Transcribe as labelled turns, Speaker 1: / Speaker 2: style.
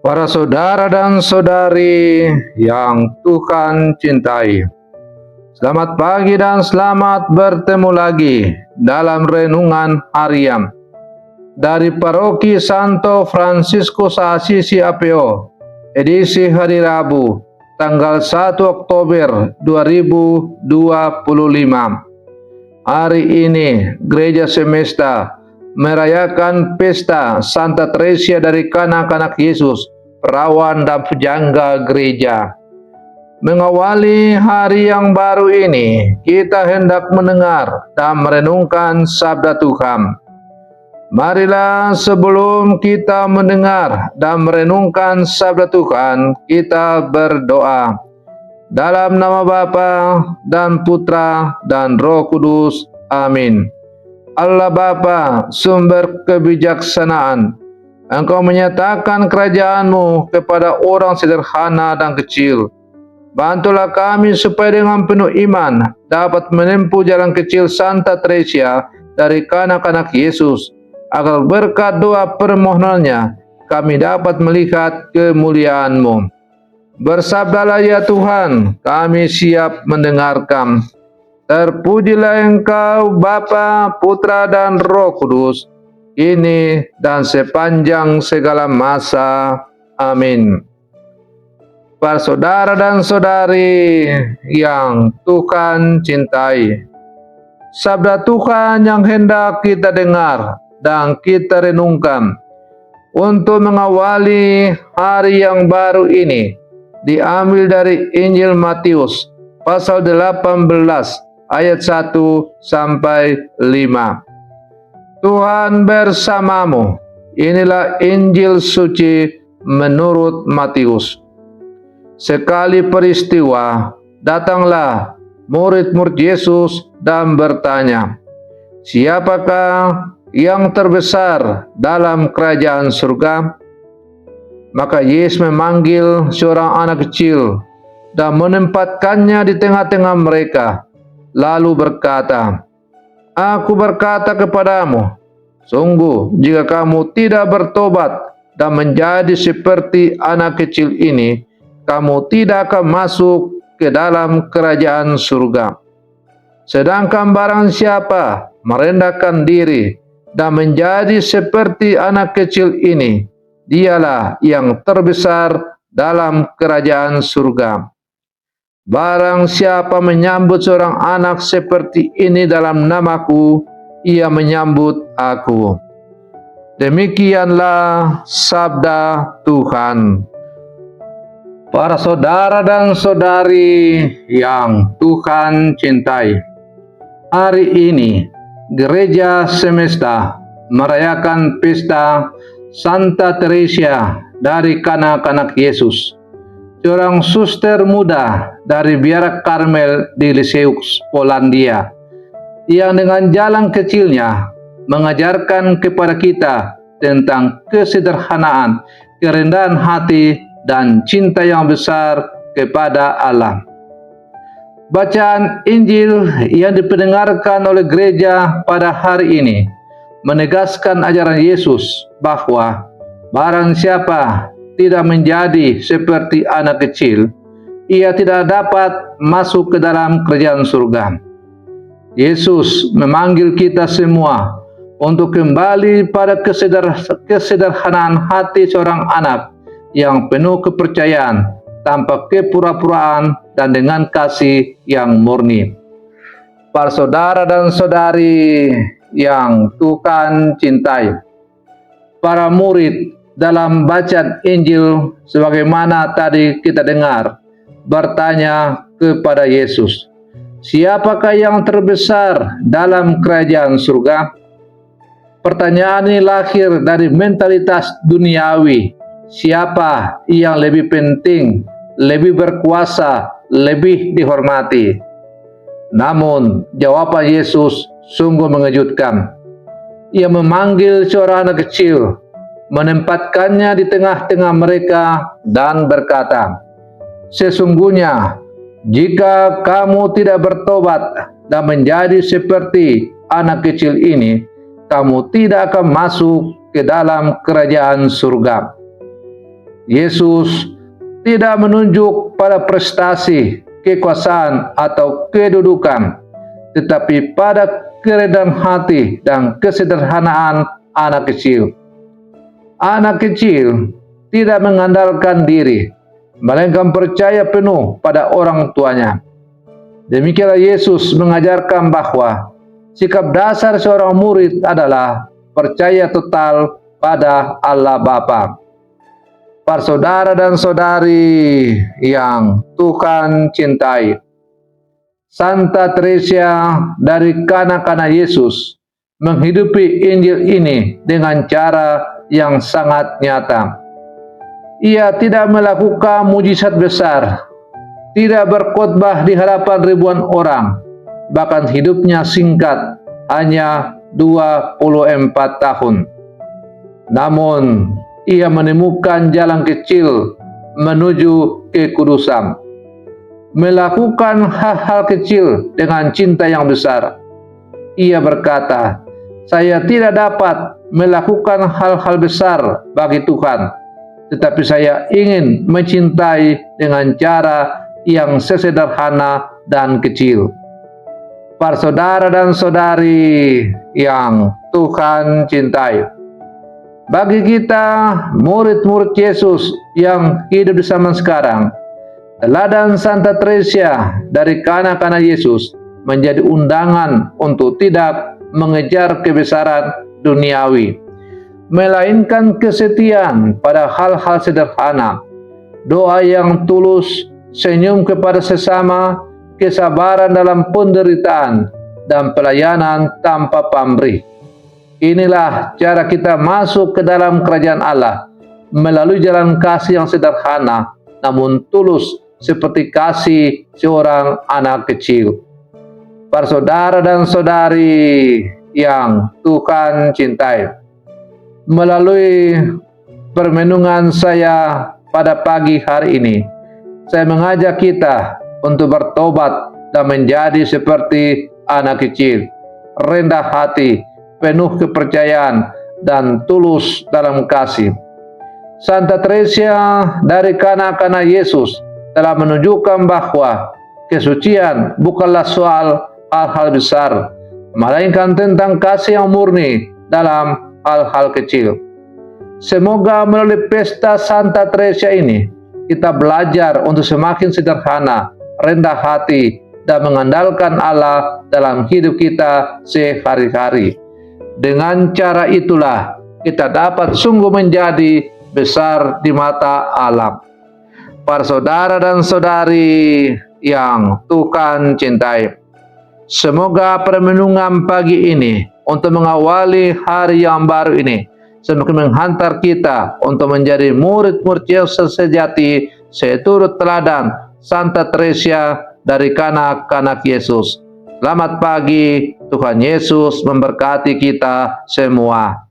Speaker 1: Para saudara dan saudari yang Tuhan cintai, selamat pagi dan selamat bertemu lagi dalam renungan harian dari Paroki Santo Fransiskus Assisi APO, edisi hari Rabu, tanggal 1 Oktober 2025. Hari ini Gereja Semesta merayakan pesta Santa Teresia dari Kanak-Kanak Yesus, perawan dan pujangga gereja. Mengawali hari yang baru ini, kita hendak mendengar dan merenungkan sabda Tuhan. Marilah sebelum kita mendengar dan merenungkan sabda Tuhan, kita berdoa. Dalam nama Bapa dan Putra dan Roh Kudus. Amin. Allah Bapa, sumber kebijaksanaan, Engkau menyatakan kerajaan-Mu kepada orang sederhana dan kecil. Bantulah kami supaya dengan penuh iman dapat menempuh jalan kecil Santa Teresia dari Kanak-Kanak Yesus, agar berkat doa permohonannya kami dapat melihat kemuliaan-Mu. Bersabdalah ya Tuhan, kami siap mendengarkan. Terpujilah Engkau Bapa, Putra dan Roh Kudus, kini dan sepanjang segala masa. Amin. Para saudara dan saudari yang Tuhan cintai, sabda Tuhan yang hendak kita dengar dan kita renungkan untuk mengawali hari yang baru ini diambil dari Injil Matius pasal 18 ayat 1 sampai 5. Tuhan bersamamu. Inilah Injil suci menurut Matius. Sekali peristiwa, datanglah murid-murid Yesus dan bertanya, "Siapakah yang terbesar dalam kerajaan surga?" Maka Yesus memanggil seorang anak kecil dan menempatkannya di tengah-tengah mereka, lalu berkata, "Aku berkata kepadamu, sungguh jika kamu tidak bertobat dan menjadi seperti anak kecil ini, kamu tidak akan masuk ke dalam kerajaan surga. Sedangkan barang siapa merendahkan diri dan menjadi seperti anak kecil ini, dialah yang terbesar dalam kerajaan surga. Barang siapa menyambut seorang anak seperti ini dalam namaku, ia menyambut aku." Demikianlah sabda Tuhan. Para saudara dan saudari yang Tuhan cintai, hari ini Gereja Semesta merayakan pesta Santa Teresia dari Kanak-Kanak Yesus, seorang suster muda dari Biara Karmel di Lisieux, Polandia, yang dengan jalan kecilnya mengajarkan kepada kita tentang kesederhanaan, kerendahan hati, dan cinta yang besar kepada Allah. Bacaan Injil yang dipendengarkan oleh gereja pada hari ini menegaskan ajaran Yesus bahwa barang siapa tidak menjadi seperti anak kecil, ia tidak dapat masuk ke dalam kerajaan surga. Yesus memanggil kita semua untuk kembali pada kesederhanaan hati seorang anak yang penuh kepercayaan, tanpa kepura-puraan, dan dengan kasih yang murni. Para saudara dan saudari yang Tuhan cintai, para murid dalam bacaan Injil sebagaimana tadi kita dengar bertanya kepada Yesus, "Siapakah yang terbesar dalam kerajaan surga?" Pertanyaan ini lahir dari mentalitas duniawi. Siapa yang lebih penting, lebih berkuasa, lebih dihormati? Namun jawaban Yesus sungguh mengejutkan. Ia memanggil seorang anak kecil, menempatkannya di tengah-tengah mereka dan berkata, "Sesungguhnya jika kamu tidak bertobat dan menjadi seperti anak kecil ini, kamu tidak akan masuk ke dalam kerajaan surga." Yesus tidak menunjuk pada prestasi, kekuasaan, atau kedudukan, tetapi pada kerendahan hati dan kesederhanaan anak kecil. Anak kecil tidak mengandalkan diri, melainkan percaya penuh pada orang tuanya. Demikianlah Yesus mengajarkan bahwa sikap dasar seorang murid adalah percaya total pada Allah Bapa. Para saudara dan saudari yang Tuhan cintai, Santa Teresa dari kanak-kanak Yesus menghidupi Injil ini dengan cara yang sangat nyata. Ia tidak melakukan mujizat besar, tidak berkhotbah di hadapan ribuan orang, bahkan hidupnya singkat, hanya 24 tahun. Namun, ia menemukan jalan kecil menuju kekudusan. Melakukan hal-hal kecil dengan cinta yang besar. Ia berkata, "Saya tidak dapat melakukan hal-hal besar bagi Tuhan, tetapi saya ingin mencintai dengan cara yang sesederhana dan kecil." Para saudara dan saudari yang Tuhan cintai, bagi kita murid-murid Yesus yang hidup di zaman sekarang, teladan Santa Teresa dari kanak-kanak Yesus menjadi undangan untuk tidak mengejar kebesaran duniawi, melainkan kesetiaan pada hal-hal sederhana, doa yang tulus, senyum kepada sesama, kesabaran dalam penderitaan, dan pelayanan tanpa pamrih. Inilah cara kita masuk ke dalam kerajaan Allah, melalui jalan kasih yang sederhana namun tulus, seperti kasih seorang anak kecil. Para saudara dan saudari yang Tuhan cintai, melalui permenungan saya pada pagi hari ini, saya mengajak kita untuk bertobat dan menjadi seperti anak kecil, rendah hati, penuh kepercayaan, dan tulus dalam kasih. Santa Teresa dari kanak-kanak Yesus telah menunjukkan bahwa kesucian bukanlah soal hal-hal besar, melainkan tentang kasih yang murni dalam hal-hal kecil. Semoga melalui pesta Santa Teresa ini, kita belajar untuk semakin sederhana, rendah hati, dan mengandalkan Allah dalam hidup kita sehari-hari. Dengan cara itulah kita dapat sungguh menjadi besar di mata Allah. Para saudara dan saudari yang Tuhan cintai, semoga permenungan pagi ini untuk mengawali hari yang baru ini semakin menghantar kita untuk menjadi murid-murid Yesus sejati seturut teladan Santa Teresa dari kanak-kanak Yesus. Selamat pagi, Tuhan Yesus memberkati kita semua.